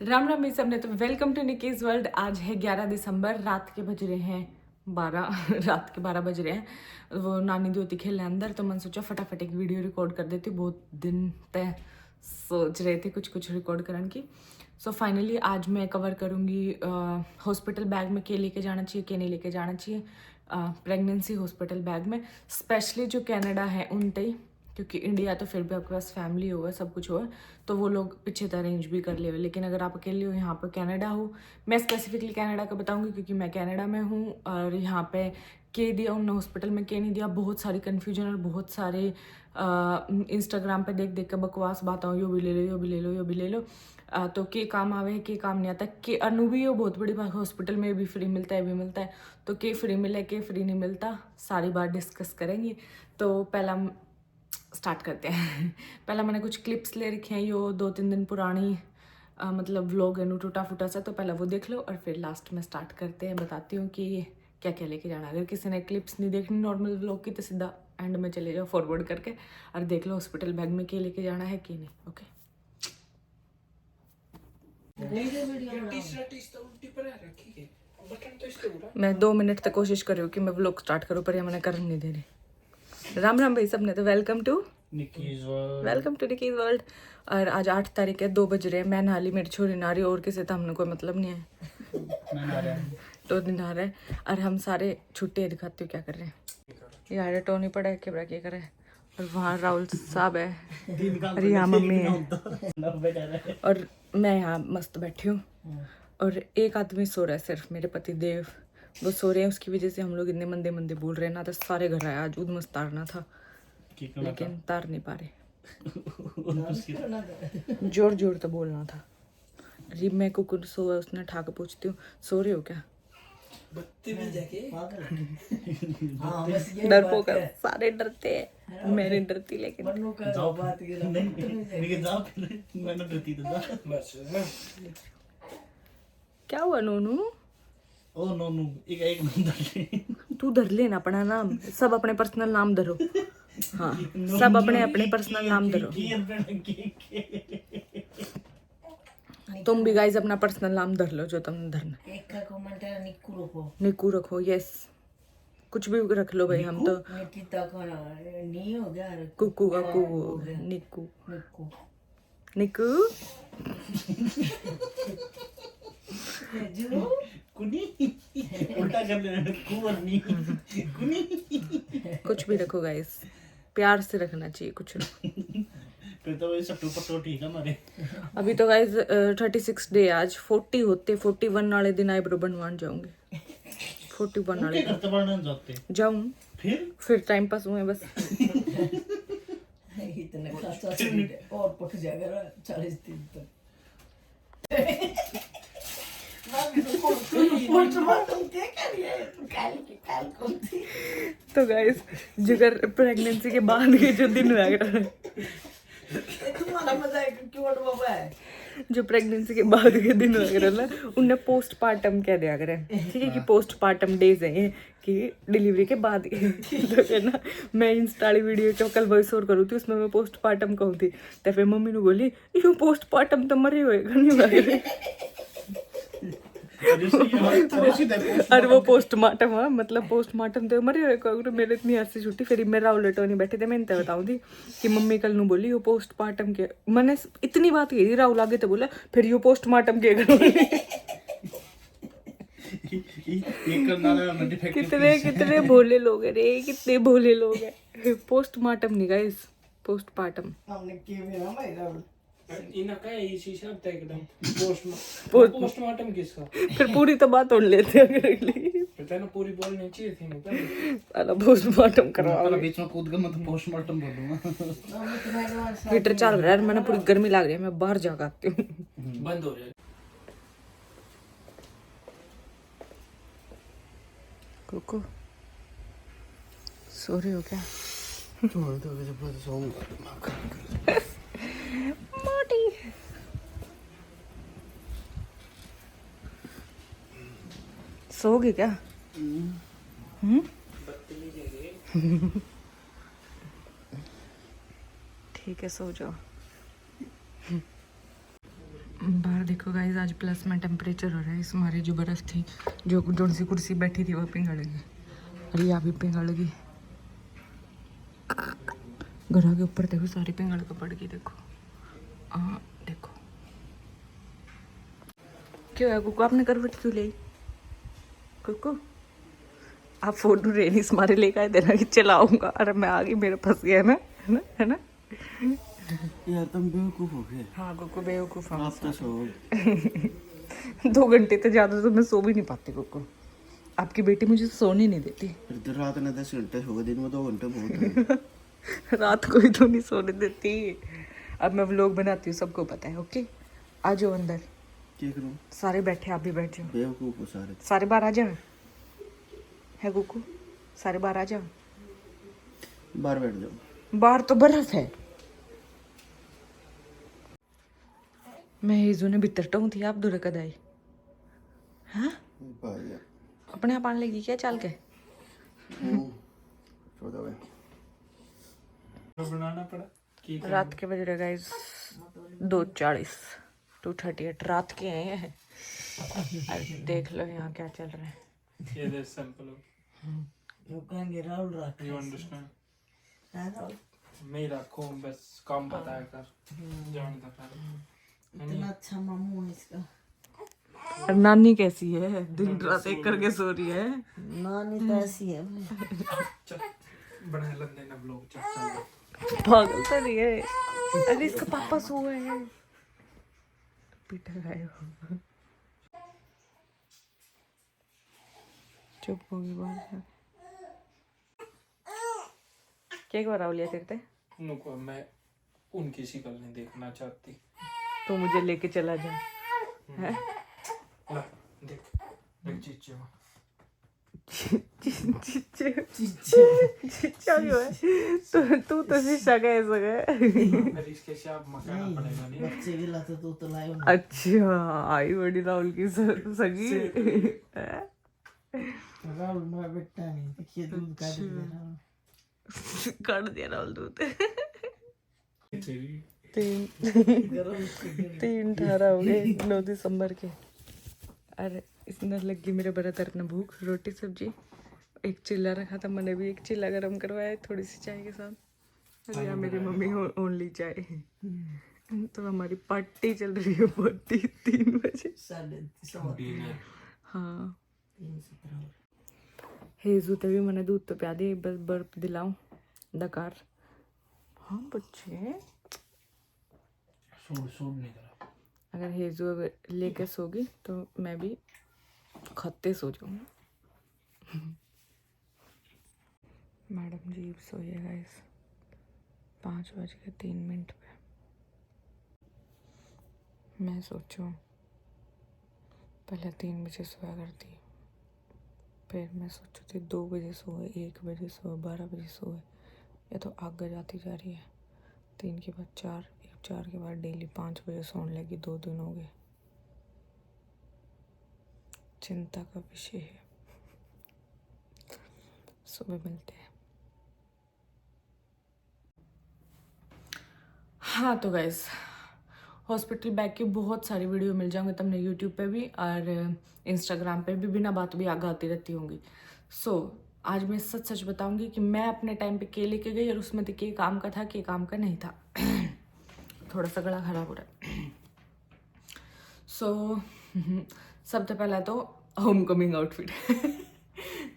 राम राम भाई सबने। तो वेलकम टू निकीज वर्ल्ड। आज है 11 दिसंबर, रात के बज रहे हैं 12 रात के 12 बज रहे हैं। वो नानी दोती खेल रहे हैं अंदर, तो मैंने सोचा फटाफट एक वीडियो रिकॉर्ड कर देती हूँ। बहुत दिन तय सोच रहे थे कुछ रिकॉर्ड करने की। सो फाइनली आज मैं कवर करूँगी हॉस्पिटल बैग में के लेके जाना चाहिए, के नहीं लेके जाना चाहिए प्रेगनेंसी हॉस्पिटल बैग में, स्पेशली जो कनाडा है उन तई, क्योंकि इंडिया तो फिर भी आपके पास फैमिली होगा, सब कुछ होगा, तो वो लोग पीछे से अरेंज भी कर ले। लेकिन अगर आप अकेले हो, यहाँ पर कनाडा हो, मैं स्पेसिफिकली कनाडा का बताऊंगी क्योंकि मैं कनाडा में हूँ, और यहाँ पे के दिया उन्होंने हॉस्पिटल में, के नहीं दिया। बहुत सारी कन्फ्यूजन और बहुत सारे इंस्टाग्राम पे देख के बकवास बात हो, यो भी ले लो, यो भी ले लो, यो भी ले लो। तो के काम आवे, के काम नहीं आता। के अनु भी हो, बहुत बड़ी बात, हॉस्पिटल में भी फ्री मिलता है, भी मिलता है। तो के फ्री मिले, के फ्री नहीं मिलता, सारी बात डिस्कस करेंगे। तो पहला स्टार्ट करते हैं। पहला मैंने कुछ क्लिप्स ले रखे हैं, यो 2-3 दिन पुरानी मतलब व्लॉग है, टूटा फूटा सा, तो पहले वो देख लो और फिर लास्ट में स्टार्ट करते हैं, बताती हूँ कि क्या क्या लेके जाना। अगर किसी ने क्लिप्स नहीं देखनी नॉर्मल व्लॉग की, तो सीधा एंड में चले जाओ फॉरवर्ड करके और देख लो हॉस्पिटल बैग में क्या लेके जाना है कि नहीं। ओके, मैं 2 मिनट तक कोशिश कर रही हूँ कि मैं व्लॉग स्टार्ट करूँ, पर ये मैंने कर नहीं दे रही। राम राम भाई सबने। तो वेलकम टू निकीज वर्ल्ड। और आज 8 तारीख है, 2 बज रहे हैं। मैं नहा ली, मेरी छोरी नहा रही, और किसी तो हमने कोई मतलब नहीं है। तो दिन नहा रहा है और हम सारे छुट्टियाँ दिखाते हो क्या कर रहे हैं। यार टोनी पड़ा है, कैमरा क्या कर रहा है, और वहाँ राहुल साहब है, और यहाँ मम्मी है, और मैं यहाँ मस्त बैठी हूँ। और एक आदमी सो रहा है सिर्फ, मेरे पति देव, वो सो रहे हैं। उसकी वजह से हम लोग इतने मंदे मंदे बोल रहे हैं ना, तो सारे घर आया। आज उद मस्त तारना था लेकिन तार नहीं पा रहे। जोर जोर तो बोलना था। रिब मैं कुकुर सोया, उसने उठा के पूछती हूँ सो रहे हो क्या। डरपोक है, सारे डरते हैं, मैं नहीं डरती। लेकिन क्या हुआ नोनू? ओ नोनू एक तू धर लेना अपना नाम, सब अपने पर्सनल नाम धरो। हाँ, सब अपने अपने पर्सनल नाम धरो। तुम भी गाइस अपना पर्सनल नाम धर लो जो तुम धरना। एक का कमेंट है निक्कू रखो, निक्कू रखो, यस, कुछ भी रख लो भाई। हम तो निकिता का नहीं हो गया, कुकू का कू, निक्कू निक्कू निक्कू। जो कुनी उल्टा कर लेना कुवरनी कुनी। कुछ भी रखो गाइस, प्यार से रखना चाहिए कुछ रखो। फिर तो वही सट्टू पट्टू ठीक है हमारे। अभी तो गाइस 36 डे, आज 40 होते, 41 वाले दिन आईब्रो बनवाने जाऊंगे। 41 वाले घर तो बढ़ने जाते जाऊं, फिर टाइम पास हुए बस। इतना खासा सुन और पट जाएगा 40 दिन तक। तो गाइस जिगर प्रेगनेंसी के बाद के जो दिन वगैरह, तुम्हारा मजा है क्यों बाबा है, जो प्रेगनेंसी के बाद के दिन वगैरह ना, उन्हें पोस्टमार्टम कह दिया करें, ठीक है, कि पोस्टमार्टम डेज हैं ये, कि डिलीवरी के बाद के। तो फिर ना मैं इंस्टा वाली वीडियो जो कल वॉइस ओवर करूँ थी, उसमें मैं पोस्टमार्टम कहूँ थी, तो फिर मम्मी ने बोली यूँ पोस्टमार्टम तो मरे होएगा नहीं वगैरह। और वो पोस्टमार्टम, हाँ मतलब पोस्टमार्टम तो मरे हुए। मेरे इतनी हंसी छुट्टी, फिर मेरा उलटो नहीं बैठे थे, मैं इनते बताऊँ थी कि मम्मी कल नू बोली वो पोस्टमार्टम के, मैंने इतनी बात कही, राहुल आगे तो बोला फिर यू पोस्टमार्टम के करो। कितने कितने भोले लोग है रे, कितने भोले लोग है। पोस्टमार्टम नहीं गाइस, पोस्टमार्टम। हमने के मेरा मेरा इनका इसी शब्द है एकदम पोस्टमार्टम किसका। फिर पूरी तो बात उड़ लेते हैं अगली। पता ना पूरी बोलनी चाहिए थी ना पहले। पहला पोस्टमार्टम करवाओ। बीच में कूद गया, मैं तो पोस्टमार्टम बोलूंगा। हीटर चल रहा है, मैंने पूरी गर्मी लग रही है, मैं बाहर जाकर आती हूँ। बंद हो जाए। कुकू सो रही हो क्या? मोटी सोगी क्या? ठीक है, सो जाओ। बाहर देखो गाइस आज प्लस में टेम्परेचर हो रहा है। इस हमारी जो बर्फ़ थी, जो सी कुर्सी बैठी थी वो पिघल गई, और ये अभी पिघल गई। घर के ऊपर देखो सारी पिघल के पड़ गई। देखो हाँ देखो। क्यों है कुकू, आपने करवट क्यों ली? कुकू आप फोटो रेनिस मारे लेकर आए देना कि चलाऊंगा। अरे मैं आ गई, मेरे फंस गया ना, है ना। यार तुम बेवकूफ हो गए। हाँ कुकू बेवकूफ आप तो सो 2 घंटे से ज़्यादा तो मैं सो भी नहीं पाती कुकू। आपकी बेटी मुझे सोने नहीं देती। फिर तो रात में 10 घंटे सो, दिन में 2 घंटे बहुत है। रात को ही तो नहीं सोने देती। अब मैं व्लॉग बनाती हूँ, सबको पता है। ओके आ जाओ अंदर, क्या करूं? सारे बैठे, आप भी बैठ जाओ। बेवकूफ हो सारे। सारे बाहर आ जाओ, है कुकू, सारे बाहर आ जाओ। बाहर बैठ जाओ। बाहर तो बर्फ है। मैं हिजू ने भीतर टों थी, आप दूर कद आई। हाँ भाई अपने आप आने लगी क्या चाल के? सो जाओ। बनाना पड़ा की रात के बज रहे गाइस 2:40, 2:38 रात के हैं। अब देख लो यहाँ क्या चल रहा है। ये दे सिंपल वो कहेंगे राहुल रख यू अंडरस्टैंड राहुल मैं रखूं बस काम बताया कर जान दा कर इतना अच्छा मामू है इसका। और नानी कैसी है? दिन रात एक करके सो रही है। नानी तो ऐसी है चल बना लेने ना ब्लॉग चल पागल तो नहीं है? अरे इसका पापा सो गए हैं, पीटा गए हो। चुप होगी बात। क्या कराओ लिया तेरे? उनको मैं उनकी शक्ल नहीं देखना चाहती। तो मुझे लेके चला जा। है ला देख देख चीचे चिच्चा क्यों है? तू तो शीशा कैसे गए? फिर इसके साथ मकाना पड़ेगा नहीं बच्चे के लाते तो लाए अच्छा आई बड़ी राहुल की सगी। राहुल मेरा बेटा नहीं, देखिए दूध काट दिया राहुल। काट दिया राहुल दूध। तेरी 3/18 हो गए 9 दिसंबर के। अरे इसने लगी मेरे ब्रदर ने भूख, रोटी सब्जी, एक चिल्ला रखा था, मैंने भी एक चिल्ला गरम करवाया थोड़ी सी चाय के साथ। और यहाँ मेरी मम्मी ओनली चाय। तो हमारी पार्टी चल रही है, पार्टी 3 बजे। 3:30 हाँ 3:17 हेजू तभी मैंने दूध तो प्या दी, बस बर्फ दिलाऊं डकार। हाँ बच्चे सूट नहीं करा। अगर हेजू अगर लेके सोगी तो मैं भी खत्ते सो जाऊंगी। मैडम जी सोइए गाइस 5:03 पे। मैं सोचूं पहले 3 बजे सोया करती, फिर मैं सोचू थी 2 बजे सोए, 1 बजे सोए, 12 बजे सोए। ये तो आगे जाती जा रही है। 3 के बाद 4, 4 के बाद डेली 5 बजे सोने लगी। 2 दिन हो गए। चिंता का विषय है। सुबह मिलते हैं। हाँ तो गाइस हॉस्पिटल बैग की बहुत सारी वीडियो मिल जाएंगे तुमने यूट्यूब पे भी और इंस्टाग्राम पे भी, बिना बात भी आगे आती रहती होंगी। सो आज मैं सच सच बताऊंगी कि मैं अपने टाइम पे के लेके गई और उसमें तो के काम का था, के काम का नहीं था। थोड़ा सा गला खराब हो रहा है। सो सबसे पहला तो होम कमिंग आउटफिट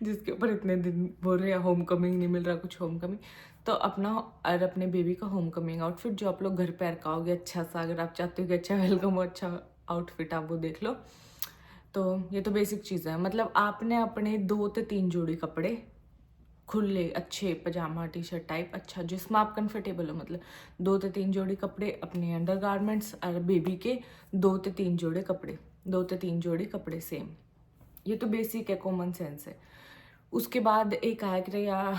जिसके ऊपर इतने दिन बोल रहे हैं होम कमिंग नहीं मिल रहा, कुछ होम कमिंग। तो अपना और अपने बेबी का होम कमिंग आउटफिट जो आप लोग घर पे रखाओगे अच्छा सा, अगर आप चाहते हो कि अच्छा वेलकम हो, अच्छा आउटफिट आप वो देख लो। तो ये तो बेसिक चीज़ है। मतलब आपने अपने 2 से 3 जोड़ी कपड़े खुले अच्छे पजामा टी शर्ट टाइप अच्छा जिसमें आप कंफर्टेबल हो, मतलब 2 से 3 जोड़ी कपड़े अपने अंडर गारमेंट्स और बेबी के 2 से 3 जोड़े कपड़े, 2 से 3 जोड़ी कपड़े सेम। ये तो बेसिक है, कॉमन सेंस है। उसके बाद एक आया करे या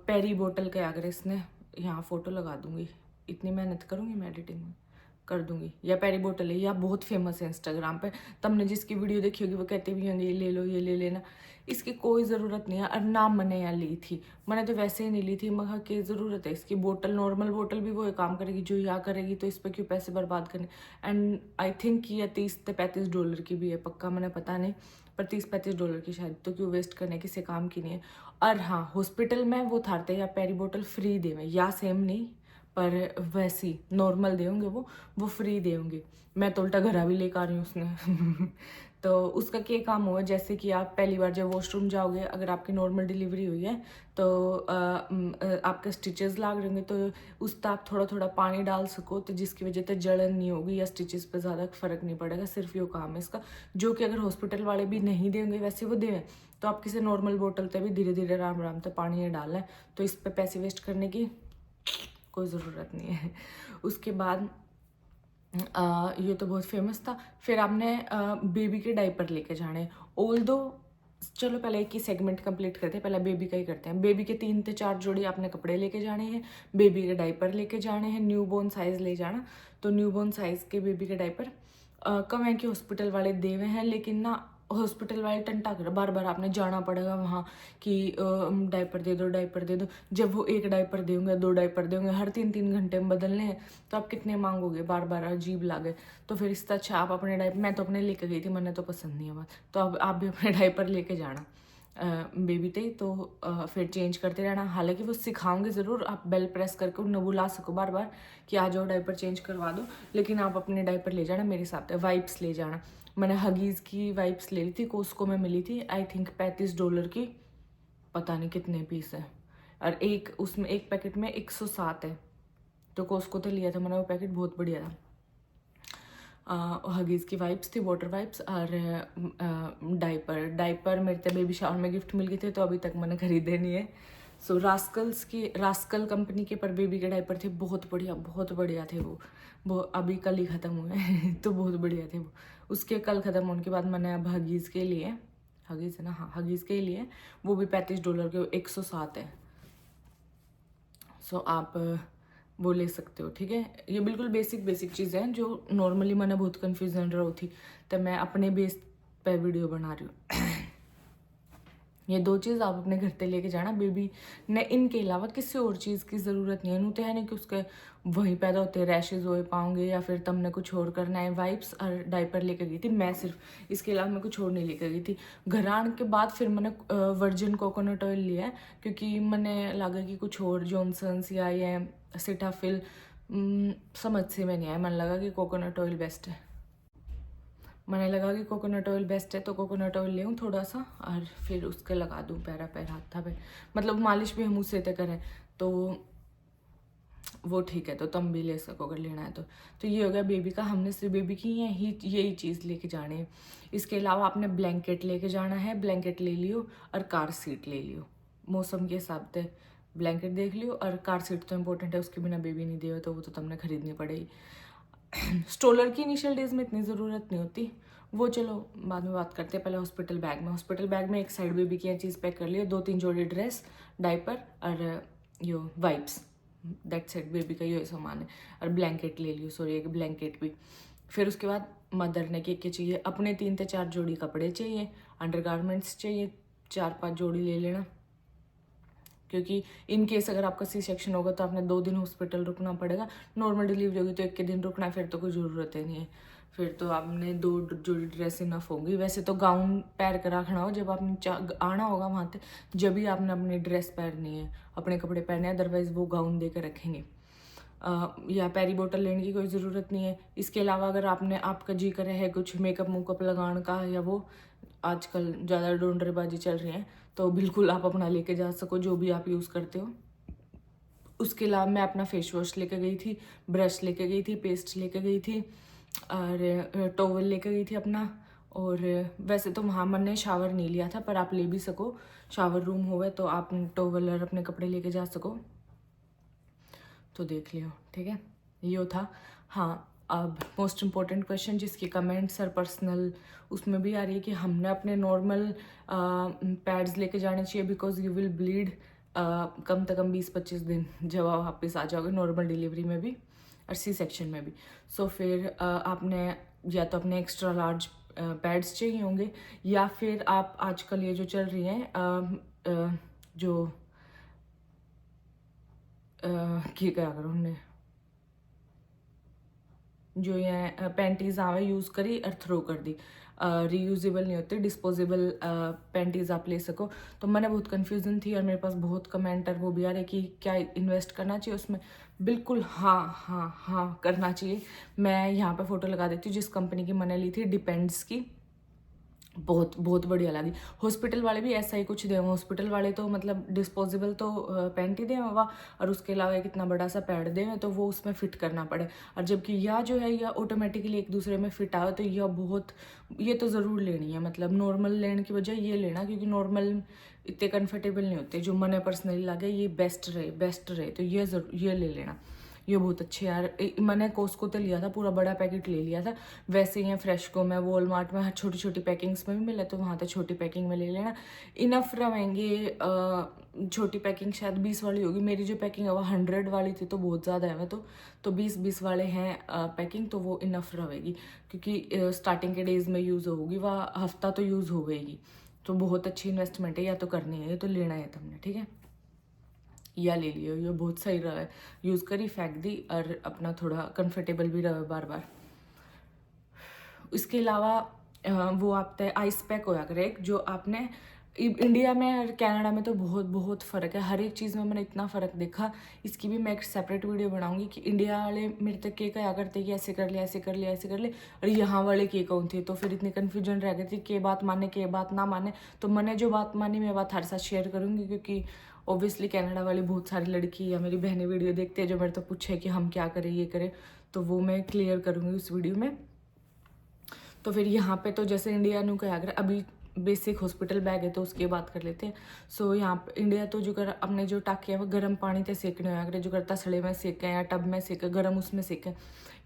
पेरी बोतल का आया करे, इसने यहाँ फ़ोटो लगा दूंगी, इतनी मेहनत करूँगी मैं एडिटिंग में कर दूंगी। या पेरी बोतल है, या बहुत फेमस है इंस्टाग्राम पे, तुमने जिसकी वीडियो देखी होगी वो कहते भी होंगे ये ले लो, ये ले लेना। इसकी कोई ज़रूरत नहीं है। और ना मैंने यहाँ ली थी, मैंने तो वैसे ही नहीं ली थी। मगर की ज़रूरत है इसकी बोतल, नॉर्मल बोतल भी वो ये काम करेगी जो यहाँ करेगी, तो इस पर क्यों पैसे बर्बाद करने। एंड आई थिंक ये 30 से 35 डॉलर की भी है, पक्का मैंने पता नहीं, पर 30-35 डॉलर की शायद, तो क्यों वेस्ट करने, किसी काम की नहीं है। और हाँ, हॉस्पिटल में वो थारते या पैरी बोतल फ्री देंगे, या सेम नहीं पर वैसी नॉर्मल देंगे, वो फ्री देंगे। मैं तो उल्टा घरा भी लेकर आ रही हूँ उसने तो उसका क्या काम हुआ, जैसे कि आप पहली बार जब वॉशरूम जाओगे, अगर आपकी नॉर्मल डिलीवरी हुई है तो आपके स्टिचेस लाग रहेंगे, तो उस पर आप थोड़ा थोड़ा पानी डाल सको, तो जिसकी वजह से जलन नहीं होगी या स्टिचेस पे ज़्यादा फ़र्क नहीं पड़ेगा। सिर्फ ये काम है इसका, जो कि अगर हॉस्पिटल वाले भी नहीं देंगे वैसे वो दें, तो आप किसी नॉर्मल बोतल पे भी धीरे धीरे आराम आराम से पानी डालना है। तो इस पर पैसे वेस्ट करने की कोई ज़रूरत नहीं है। उसके बाद ये तो बहुत फेमस था। फिर आपने बेबी के डायपर लेके जाने। ऑल दो चलो पहले एक ही सेगमेंट कंप्लीट करते हैं, पहले बेबी का ही करते हैं। बेबी के 3 से 4 जोड़ी आपने कपड़े लेके जाने हैं, बेबी के डायपर लेके जाने हैं, न्यूबॉर्न साइज़ ले जाना। तो न्यूबॉर्न साइज़ के बेबी के डायपर कम है कि हॉस्पिटल वाले देवे हैं, लेकिन ना हॉस्पिटल वाले टंटा कर, बार बार आपने जाना पड़ेगा वहाँ कि डायपर दे दो, डायपर दे दो। जब वो एक डायपर देंगे, 2 डायपर देंगे, हर 3-3 घंटे में बदलने हैं, तो आप कितने मांगोगे, बार बार अजीब लागे। तो फिर इससे अच्छा आप अपने डायपर, मैं तो अपने लेके गई थी, मैंने तो पसंद नहीं है बात, तो अब आप भी अपने डायपर लेके जाना बेबी थे। तो फिर चेंज करते रहना। हालांकि वो सिखाओगे ज़रूर, आप बेल प्रेस करके उन्हें बुला सको बार बार कि आ जाओ डायपर चेंज करवा दो, लेकिन आप अपने डायपर ले जाना। मेरे साथ वाइप्स ले जाना। मैंने हगीज़ की वाइप्स ले ली थी, कोस्को में मिली थी, आई थिंक $35 की, पता नहीं कितने पीस है, और एक उसमें एक पैकेट में 107 है। तो कोस्को तो लिया था मैंने, वो पैकेट बहुत बढ़िया था। हगीज़ की वाइप्स थी, वाटर वाइप्स, और डायपर मेरे तो बेबी शावर में गिफ्ट मिल गए थे, तो अभी तक मैंने खरीदे नहीं है। सो रास्कल कंपनी के पर बेबी के डायपर थे, बहुत बढ़िया थे वो अभी कल ही ख़त्म हुए तो बहुत बढ़िया थे वो। उसके कल ख़त्म होने के बाद मैंने अब हगीज़ के लिए, हगीज़ है ना, हाँ हगीज़ के लिए, वो भी $35 के, 107 है। सो आप वो ले सकते हो, ठीक है। ये बिल्कुल बेसिक चीज़ें हैं जो नॉर्मली मैंने बहुत कन्फ्यूजन रही थी, तो मैं अपने बेस पे वीडियो बना रही हूँ। ये 2 चीज़ आप अपने घर पे लेके जाना बेबी ने, इनके अलावा किसी और चीज़ की ज़रूरत नहीं है। नू तो है नहीं कि उसके वहीं पैदा होते रैशेज़ हो पाओगे या फिर तुमने कुछ और करना है। वाइप्स और डायपर लेकर गई थी मैं सिर्फ, इसके अलावा मैं कुछ और नहीं लेकर गई थी। घर आने के बाद फिर मैंने वर्जिन कोकोनट ऑयल लिया है, क्योंकि मैंने लगा कि कुछ और जॉनसन्स या ये सिटाफिल समझ से में नहीं आया। मैंने लगा कि कोकोनट ऑयल बेस्ट है, तो कोकोनट ऑयल ले थोड़ा सा, और फिर उसके लगा दूँ पैरा हाथा पे, मतलब मालिश भी हम उससे तय करें तो वो ठीक है। तो तुम भी ले सको अगर लेना है तो ये हो गया बेबी का। हमने सिर्फ बेबी की यही चीज़ लेके जानी है। इसके अलावा आपने ब्लैंकेट लेके जाना है, ब्लैंकेट ले लियो, और कार सीट ले लियो। मौसम के हिसाब से ब्लैंकेट देख लियो, और कार सीट तो इम्पोर्टेंट है, उसके बिना बेबी नहीं दे, तो वो तो तुमने खरीदनी पड़ेगी। स्ट्रोलर की इनिशियल डेज में इतनी ज़रूरत नहीं होती, वो चलो बाद में बात करते हैं। पहले हॉस्पिटल बैग में एक साइड बेबी की चीज़ पैक कर लिया, 2-3 जोड़ी ड्रेस, डायपर और यो वाइप्स, दैट्स इट। बेबी का ये सामान है। और ब्लैंकेट ले लियो, सॉरी एक ब्लैंकेट भी। फिर उसके बाद मदर ने क्या चाहिए, अपने 3 से 4 जोड़ी कपड़े चाहिए, अंडरगारमेंट्स चाहिए 4-5 जोड़ी ले लेना, क्योंकि इन केस अगर आपका सी सेक्शन होगा तो आपने 2 दिन हॉस्पिटल रुकना पड़ेगा। नॉर्मल डिलीवरी होगी तो 1 के दिन रुकना है, फिर तो कोई ज़रूरत ही नहीं है। फिर तो आपने 2 जोड़ी ड्रेस इनफ होगी। वैसे तो गाउन पैर कर रखना हो, जब आपने आना होगा वहाँ पे, जब भी आपने अपनी ड्रेस पहननी है, अपने कपड़े पहने हैं, अदरवाइज़ वो गाउन दे कर रखेंगे। या पैरी बोतल लेने की कोई ज़रूरत नहीं है। इसके अलावा अगर आपका जी करे है कुछ मेकअप लगाने का, या वो आजकल ज़्यादा डोंडरेबाजी चल रही है, तो बिल्कुल आप अपना लेके जा सको जो भी आप यूज़ करते हो। उसके अलावा मैं अपना फेस वॉश लेके गई थी, ब्रश लेके गई थी, पेस्ट लेके गई थी, और टॉवल लेके गई थी अपना। और वैसे तो वहाँ मैंने शावर नहीं लिया था, पर आप ले भी सको, शावर रूम होवे तो आप टॉवल और अपने कपड़े लेके जा सको, तो देख लियो, ठीक है। यो था। हाँ, अब मोस्ट इम्पॉर्टेंट क्वेश्चन जिसकी कमेंट्स और पर्सनल उसमें भी आ रही है कि हमने अपने नॉर्मल पैड्स लेके जाने चाहिए, बिकॉज यू विल ब्लीड कम से कम 20-25 दिन जब आप वापस आ जाओगे, नॉर्मल डिलीवरी में भी और सी सेक्शन में भी। सो फिर आपने या तो अपने एक्स्ट्रा लार्ज पैड्स चाहिए होंगे, या फिर आप आजकल ये जो चल रही हैं जो की क्या करो उन्हें जो ये पैंटीज आवे यूज़ करी और थ्रो कर दी, रीयूजेबल नहीं होते, डिस्पोजेबल पैंटीज आप ले सको। तो मैंने बहुत कन्फ्यूज़न थी और मेरे पास बहुत कमेंट और वो भी आ रहे कि क्या इन्वेस्ट करना चाहिए उसमें। बिल्कुल हाँ हाँ हाँ करना चाहिए। मैं यहाँ पे फ़ोटो लगा देती हूँ जिस कंपनी की मैंने ली थी, डिपेंड्स की, बहुत बहुत बढ़िया लगी। हॉस्पिटल वाले भी ऐसा ही कुछ दे हुए, हॉस्पिटल वाले तो मतलब डिस्पोजेबल तो पैंट ही दे हुआ और उसके अलावा एक इतना बड़ा सा पैड दे हुए, तो वो उसमें फिट करना पड़े। और जबकि यह जो है यह ऑटोमेटिकली एक दूसरे में फिट आए, तो यह बहुत, ये तो ज़रूर लेनी है, मतलब नॉर्मल लेने की बजाय ये लेना, क्योंकि नॉर्मल इतने कंफर्टेबल नहीं होते। जो मैंने पर्सनली लगे ये बेस्ट रहे, तो ये ज़रूर ये ले लेना, ये बहुत अच्छे यार। मैंने कॉस्को तो लिया था, पूरा बड़ा पैकेट ले लिया था। वैसे ही है फ्रेशको में, वॉलमार्ट में छोटी छोटी पैकिंग्स में भी मिले, तो वहाँ तो छोटी पैकिंग में ले लेना, इनफ रहेंगे। छोटी पैकिंग शायद 20 वाली होगी, मेरी जो पैकिंग है वो 100 वाली थी, तो बहुत ज़्यादा है। मैं तो 20 वाले हैं पैकिंग, तो वो इनफ रहेगी, क्योंकि स्टार्टिंग के डेज़ में यूज़ होगी, वह हफ्ता तो यूज़ हो गई। तो बहुत अच्छी इन्वेस्टमेंट है, या तो करनी है, ये तो लेना है तुमने, ठीक है। या ले लियो, ये बहुत सही रहा है, यूज़ करी फेंक दी और अपना थोड़ा कंफर्टेबल भी रहा बार बार। इसके अलावा वो आपका आइस पैक होया करे एक, जो आपने इंडिया में और कनाडा में तो बहुत बहुत फ़र्क है, हर एक चीज़ में मैंने इतना फ़र्क देखा। इसकी भी मैं एक सेपरेट वीडियो बनाऊंगी कि इंडिया वाले मेरे तक के क्या करते कि ऐसे कर ले ऐसे कर ले ऐसे कर ले, और यहाँ वाले के कौन थे, तो फिर इतनी कन्फ्यूजन रह गई थी के बात माने के बात ना माने। तो मैंने जो बात मानी मैं बात हर साथ शेयर करूँगी, क्योंकि ऑब्वियसली कनाडा वाली बहुत सारी लड़की या मेरी बहनें वीडियो देखते हैं जो मेरे तो पूछे कि हम क्या करें ये करें, तो वो मैं क्लियर करूँगी उस वीडियो में। तो फिर यहाँ पे तो जैसे इंडिया नु क्या अगर अभी बेसिक हॉस्पिटल बैग है तो उसकी बात कर लेते हैं। सो यहाँ पे इंडिया तो जो कर अपने जो टाके हैं वो गर्म पानी से सेकने हो, अगर जो करता सड़े में सेकें या टब में सेकें, गर्म उसमें सेकें।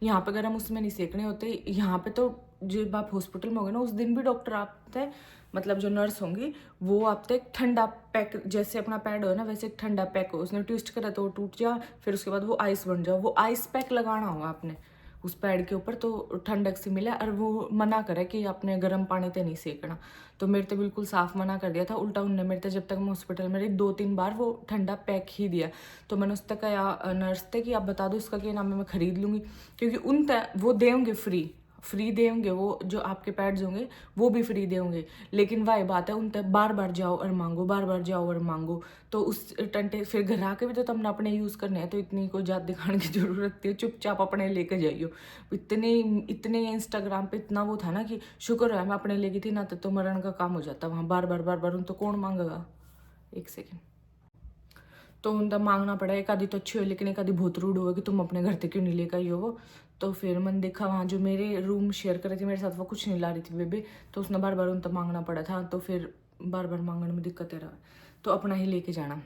यहाँ पे गर्म उसमें नहीं सेकने होते। यहाँ पे तो जब आप हॉस्पिटल में हो गए ना, उस दिन भी डॉक्टर आपसे, मतलब जो नर्स होंगी वो आपसे एक ठंडा पैक, जैसे अपना पैड हो ना वैसे एक ठंडा पैक हो, उसने ट्विस्ट करा तो वो टूट जा, फिर उसके बाद वो आइस बन जाओ, वो आइस पैक लगाना होगा आपने उस पैड के ऊपर, तो ठंडक से मिला। और वो मना करे कि आपने गर्म पानी से नहीं सेकना, तो मेरे तो बिल्कुल साफ मना कर दिया था। उल्टा उनने मेरे तो जब तक मैं हॉस्पिटल में रही 2-3 बार वो ठंडा पैक ही दिया। तो मैंने उस तक कहा नर्स थे कि आप बता दो इसका क्या नाम है, मैं खरीद लूँगी, क्योंकि उन वो देंगे फ्री देंगे, वो जो आपके पैड्स होंगे वो भी फ्री देंगे। लेकिन वही बात है, उन तक बार बार जाओ और मांगो, बार बार जाओ और मांगो, तो उस टंटे फिर घर आके भी तो तुमने अपने यूज़ करने हैं, तो इतनी कोई जात दिखाने की जरूरत नहीं है, चुपचाप अपने लेके जाइयो। इतने इंस्टाग्राम पे इतना वो था ना कि शुक्र है मैं अपने लेगी थी ना, तो मरण का काम हो जाता वहाँ, बार बार उन तो कौन मांगेगा। एक सेकेंड, तो उनका मांगना पड़ा। एक आधी तो अच्छी हो, लेकिन एक आधी बहुत रूड हो कि तुम अपने घर से क्यों नहीं लेकर आई हो वो। तो फिर मैंने देखा वहाँ जो मेरे रूम शेयर कर रही थी मेरे साथ, वो कुछ नहीं ला रही थी बेबी, तो उसने बार बार उनका मांगना पड़ा था, तो फिर बार बार मांगने में दिक्कत रहा, तो अपना ही लेके जाना।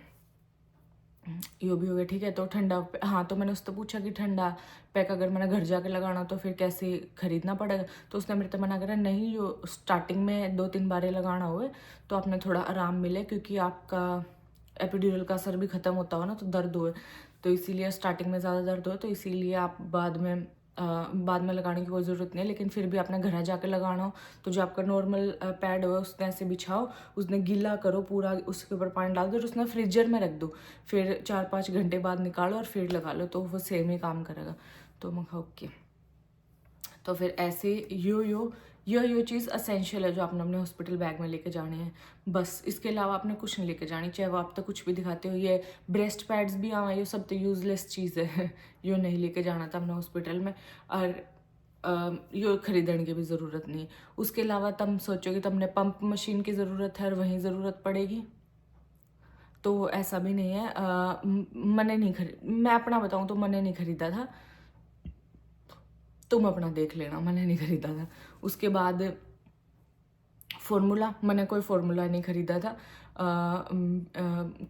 यो भी हो गया, ठीक है। तो ठंडा, हाँ, तो मैंने उससे पूछा कि ठंडा पैक अगर मैंने घर जाके लगाना तो फिर कैसे खरीदना पड़ेगा, तो उसने मेरे तो मना करा, नहीं, जो स्टार्टिंग में 2-3 बार लगाना हुए तो आपने थोड़ा आराम मिले, क्योंकि आपका एपिड्यूरल का असर भी ख़त्म होता हो ना, तो दर्द हुए, तो इसीलिए स्टार्टिंग में ज़्यादा दर्द हो, तो इसीलिए आप बाद में लगाने की कोई ज़रूरत नहीं है। लेकिन फिर भी आपने घर जाके लगाना हो तो जो आपका नॉर्मल पैड हो उसने ऐसे बिछाओ, उसने गीला करो पूरा, उसके ऊपर पानी डाल दो और उसने फ्रीजर में रख दो, फिर 4-5 घंटे बाद निकालो और फिर लगा लो, तो वो सेम ही काम करेगा। तो मैं कहा ओके। तो फिर ऐसे यो चीज़ असेंशियल है जो आपने अपने हॉस्पिटल बैग में लेके जाने हैं, बस। इसके अलावा आपने कुछ नहीं लेके जानी, चाहे वो आप तो कुछ भी दिखाते हो। ये ब्रेस्ट पैड्स भी आवा, ये सब तो यूजलेस चीज़ है, यो नहीं लेके जाना था अपने हॉस्पिटल में, और यो खरीदने की भी ज़रूरत नहीं। उसके अलावा तुम सोचो कि तुमने पंप मशीन की ज़रूरत है और वहीं ज़रूरत पड़ेगी, तो ऐसा भी नहीं है। मैं अपना बताऊँ तो मैंने नहीं खरीदा था, तुम अपना देख लेना, मैंने नहीं खरीदा था। उसके बाद फार्मूला, मैंने कोई फार्मूला नहीं खरीदा था।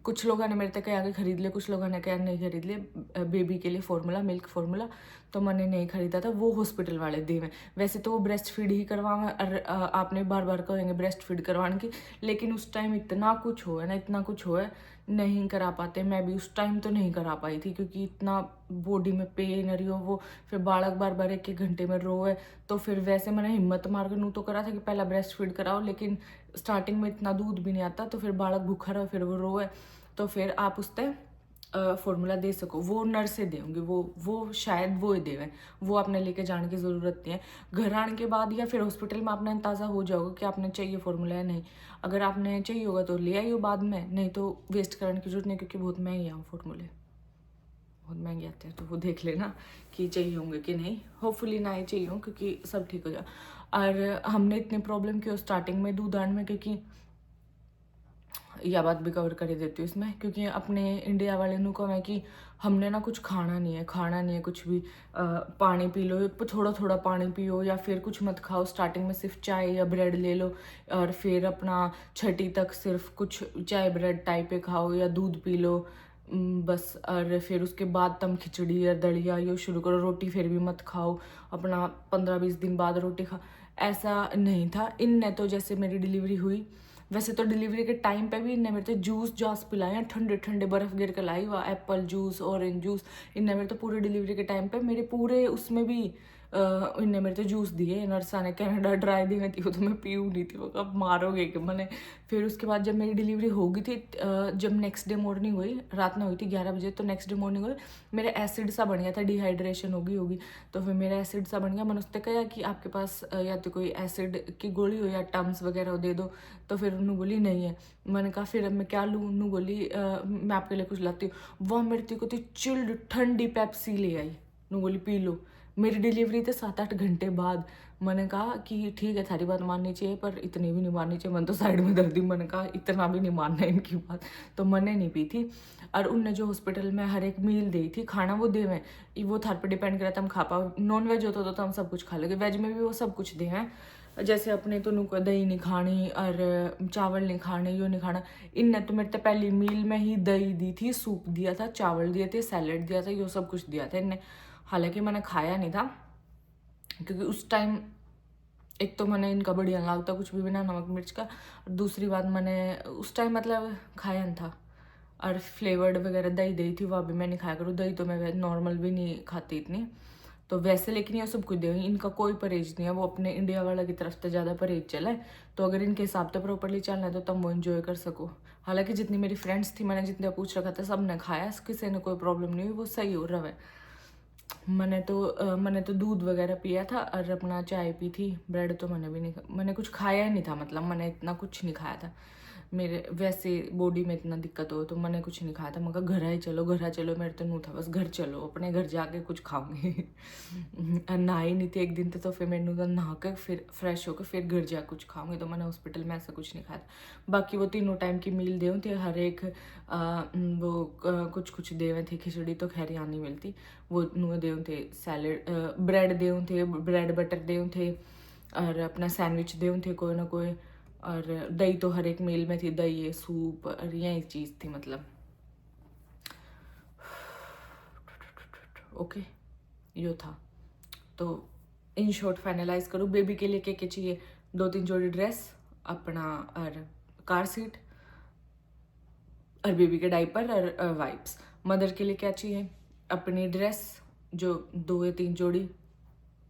कुछ लोगों ने मेरे तक आगे खरीद ले, कुछ लोगों ने क्या नहीं खरीद ले बेबी के लिए फार्मूला, मिल्क फार्मूला, तो मैंने नहीं खरीदा था, वो हॉस्पिटल वाले दे में। वैसे तो वो ब्रेस्ट फीड ही करवावे और आपने बार बार कहेंगे ब्रेस्ट फीड करवाने की, लेकिन उस टाइम इतना कुछ हो है ना, इतना कुछ हो है, नहीं करा पाते। मैं भी उस टाइम तो नहीं करा पाई थी क्योंकि इतना बॉडी में पेन रही हो वो, फिर बालक बार बार 1-1 घंटे में रोए। तो फिर वैसे मैंने हिम्मत मार कर नू तो करा था कि पहला ब्रेस्ट फीड कराओ, लेकिन स्टार्टिंग में इतना दूध भी नहीं आता, तो फिर बालक भूखा रहो, फिर वो रोए, तो फिर आप उससे फॉर्मूला दे सको। वो नर्सें देंगी, वो शायद वो ही देवें, वो आपने लेके जाने की ज़रूरत नहीं है। घर आने के बाद या फिर हॉस्पिटल में आपने अंदाज़ा हो जाओगे कि आपने चाहिए फॉर्मूला या नहीं। अगर आपने चाहिए होगा तो ले आइए बाद में, नहीं तो वेस्ट करने की जरूरत नहीं, क्योंकि बहुत महंगे हैं फॉर्मूले, बहुत महंगे आते हैं। तो वो देख लेना कि चाहिए होंगे कि नहीं, होपफुली ना ही चाहिए हो, क्योंकि सब ठीक हो जाए। और हमने इतनी प्रॉब्लम की स्टार्टिंग में दूध आने में, क्योंकि यह बात भी कवर कर ही देती हूँ इसमें, क्योंकि अपने इंडिया वाले नु को है कि हमने ना कुछ खाना नहीं है कुछ भी, पानी पी लो, थोड़ा थोड़ा पानी पियो, या फिर कुछ मत खाओ, स्टार्टिंग में सिर्फ चाय या ब्रेड ले लो, और फिर अपना छठी तक सिर्फ कुछ चाय ब्रेड टाइप पे खाओ या दूध पी लो, बस। और फिर उसके बाद तुम खिचड़ी या दलिया यो शुरू करो, रोटी फिर भी मत खाओ, अपना 15-20 दिन बाद रोटी खा। ऐसा नहीं था इनने तो। जैसे मेरी डिलीवरी हुई, वैसे तो डिलीवरी के टाइम पे भी इनने मेरे तो जूस जास पिलाए, ठंडे ठंडे बर्फ़ गिर के लाई हुआ, एप्पल जूस, ऑरेंज जूस। इनने मेरे तो पूरे डिलीवरी के टाइम पे मेरे पूरे उसमें भी इनने मेरे तो जूस दिए। नर्सा ने कनाडा ड्राई दी थी, वो तो मैं पीऊँ नहीं थी, वो कब मारोगे कि मैंने। फिर उसके बाद जब मेरी डिलीवरी हो गई थी, जब नेक्स्ट डे मॉर्निंग हुई, रात में हुई थी 11 बजे, तो नेक्स्ट डे मॉर्निंग हुई, मेरा एसिड सा बन गया था, डिहाइड्रेशन होगी। तो फिर मेरा एसिड सा बन गया। मैंने उससे कहा कि आपके पास या तो कोई एसिड की गोली हो या टम्स वगैरह दे दो, तो फिर उन्होंने बोली नहीं है। मैंने कहा फिर अब मैं क्या लूँ? उन्होंने बोली मैं आपके लिए कुछ लाती हूँ। वह मेरे को थी चिल्ड ठंडी पेप्सी ले आई, उन्होंने बोली पी लो। मेरी डिलीवरी थे 7-8 घंटे बाद। मैंने कहा कि ठीक है थारी बात माननी चाहिए, पर इतनी भी नहीं माननी चाहिए। मैंने तो साइड में दर्दी, मैंने कहा इतना भी नहीं मानना है इनकी बात, तो मैंने नहीं पी थी। और उनने जो हॉस्पिटल में हर एक मील दी थी, खाना वो दे में, वो थार पर डिपेंड करा था हम खा पाओ। नॉन वेज होता तो हम सब कुछ खा लेंगे, वेज में भी वो सब कुछ दे हैं। जैसे अपने तो नुको दही नहीं खानी और चावल नहीं खाने, यो नहीं खाना। इनने तो मेरे तो पहली मील में ही दही दी थी, सूप दिया था, चावल दिए थे, सैलड दिया था, यो सब कुछ दिया था इनने। हालांकि मैंने खाया नहीं था, क्योंकि उस टाइम एक तो मैंने इनका बढ़िया लगता कुछ भी बिना नमक मिर्च का, और दूसरी बात मैंने उस टाइम मतलब खाया नहीं था। और फ्लेवर्ड वगैरह दही दी थी, वह भी मैं नहीं खाया करूँ। दही तो मैं नॉर्मल भी नहीं खाती इतनी, तो वैसे लेकिन ये सब कुछ दे, इनका कोई परहेज नहीं है। वो अपने इंडिया वाला की तरफ से ज़्यादा परहेज चला है, तो अगर इनके हिसाब से प्रॉपरली चलना है तो तुम वो इन्जॉय कर सको। हालांकि जितनी मेरी फ्रेंड्स थी, मैंने जितने पूछ रखा था, सब ने खाया, किसी ने कोई प्रॉब्लम नहीं हुई, वो सही हो रहा है। मैंने तो दूध वगैरह पिया था और अपना चाय पी थी। ब्रेड तो मैंने भी नहीं, मैंने कुछ खाया ही नहीं था, मतलब मैंने इतना कुछ नहीं खाया था। मेरे वैसे बॉडी में इतना दिक्कत हो तो मैंने कुछ नहीं खाया था। मैं कहा घर ही चलो, घर चलो, मेरे तो नहीं था, बस घर चलो, अपने घर जाके कुछ खाऊंगी। नहाई नहीं थी एक दिन तो फिर मैंने उधर नहा कर फिर फ्रेश होकर फिर घर जा कुछ खाऊंगी, तो मैंने हॉस्पिटल में ऐसा कुछ नहीं खाया था। बाकी वो 3 टाइम की मील दे थे, हर एक कुछ कुछ दे थे। खिचड़ी तो खैर यहाँ नहीं मिलती, वो नुए दे थे, सैलड, ब्रेड दे थे, ब्रेड बटर दे थे, और अपना सैंडविच दे थे कोई ना कोई, और दही तो हर एक मील में थी, दही सूप और यही चीज़ थी मतलब। ओके यो था। तो इन शॉर्ट फाइनलाइज करूँ, बेबी के लिए क्या चाहिए? 2-3 जोड़ी ड्रेस अपना, और कार सीट, और बेबी के डाइपर और वाइप्स। मदर के लिए क्या चाहिए? अपनी ड्रेस जो 2 या 3 जोड़ी,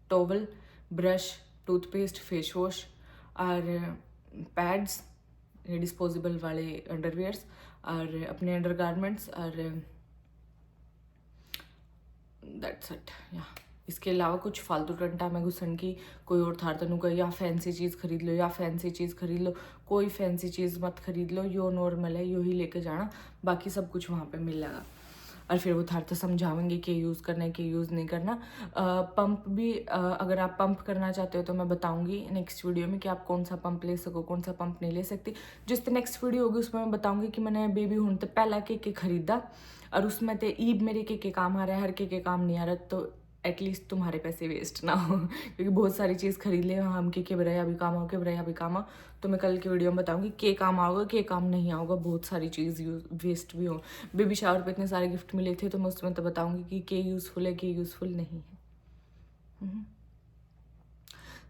towel, brush, toothpaste, face wash, और पैड्स, डिस्पोजेबल वाले अंडरवेयर्स, और अपने अंडर गारमेंट्स, और दैट्स इट। या इसके अलावा कुछ फालतू टंटा में घुसन की कोई और थार तनु का या फैंसी चीज़ खरीद लो, या फैंसी चीज़ खरीद लो, कोई फैंसी चीज़ मत खरीद लो, यो नॉर्मल है, यो ही लेके जाना, बाकी सब कुछ वहाँ पे मिल जाएगा। और फिर वो थार तो समझावेंगे कि यूज़ करना है कि यूज़ नहीं करना। पंप भी अगर आप पंप करना चाहते हो तो मैं बताऊंगी नेक्स्ट वीडियो में कि आप कौन सा पंप ले सको, कौन सा पंप नहीं ले सकती। जिस दिन नेक्स्ट वीडियो होगी उसमें मैं बताऊंगी कि मैंने बेबी होने तो पहला के खरीदा, और उसमें तो ईब मेरे के काम आ रहा है, हर के काम नहीं आ रहा, तो एटलीस्ट तुम्हारे पैसे वेस्ट ना हो। क्योंकि बहुत सारी चीज़ खरीद ले हम के बराया भी काम आओ, के बराया भी काम आओ, तो मैं कल की वीडियो में बताऊंगी के काम आओगे, के काम नहीं आओगा, बहुत सारी चीज़ वेस्ट भी हो। बेबी शावर पे इतने सारे गिफ्ट मिले थे, तो मैं उसमें तो बताऊंगी कि के यूज़फुल है, के यूज़फुल नहीं है।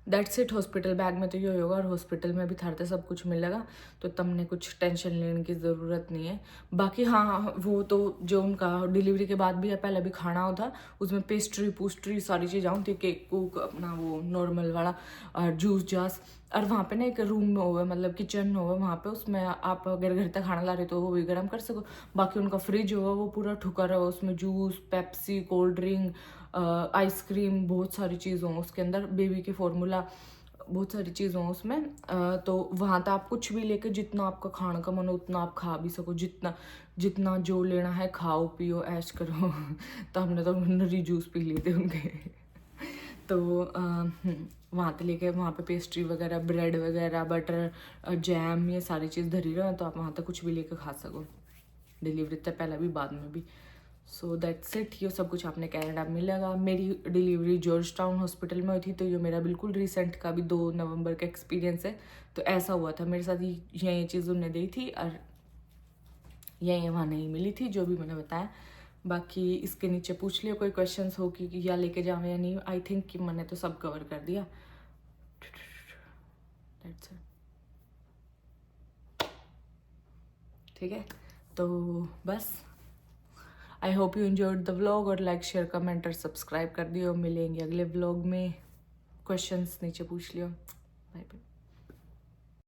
That's it. हॉस्पिटल बैग में तो ये होगा, और हॉस्पिटल में भी थारते सब कुछ मिलेगा, तो तुमने कुछ टेंशन लेने की ज़रूरत नहीं है। बाकी हाँ, वो तो जो उनका डिलीवरी के बाद भी है, पहले भी खाना होता, उसमें पेस्ट्री पूस्ट्री सारी चीज़ें होती, केक कूक अपना वो नॉर्मल वाला, और जूस जास। और वहाँ पे ना एक रूम में होगा, मतलब किचन होगा वहाँ पे, उसमें आप अगर घर तक खाना ला रहे तो वो भी गर्म कर सको। बाकी उनका फ्रिज होगा वो पूरा ठुका रहा, उसमें juice, Pepsi, cold drink, ice cream, बहुत सारी चीज़ हों उसके अंदर, बेबी के फॉर्मूला, बहुत सारी चीज़ हों उसमें। तो वहाँ तक आप कुछ भी लेके, जितना आपका खाने का मन हो उतना आप खा भी सको, जितना जितना जो लेना है खाओ पियो ऐश करो। तो हमने तो नरी जूस पी लिए थे उनके। तो वहाँ से लेके वहाँ पे पेस्ट्री वगैरह, ब्रेड वगैरह, बटर, जैम, ये सारी चीज़ धरी रहे, तो आप वहाँ तक कुछ भी लेके खा सको, डिलीवरी से पहले भी बाद में भी। So that's it. ये सब कुछ आपने कनाडा में मिलेगा। मेरी डिलीवरी जॉर्ज टाउन हॉस्पिटल में हुई थी, तो ये मेरा बिल्कुल रिसेंट का भी 2 नवंबर का एक्सपीरियंस है। तो ऐसा हुआ था मेरे साथ, ये चीज़ उन्हें दी थी, और ये वहाँ नहीं मिली थी, जो भी मैंने बताया। बाकी इसके नीचे पूछ लियो कोई क्वेश्चंस हो कि या लेके जावे या नहीं। आई थिंक कि मैंने तो सब कवर कर दिया। That's it. ठीक है, तो बस I hope you enjoyed the vlog, और लाइक शेयर कमेंट और सब्सक्राइब कर दियो। मिलेंगे अगले व्लॉग में। क्वेश्चंस नीचे पूछ लियो। Bye bye.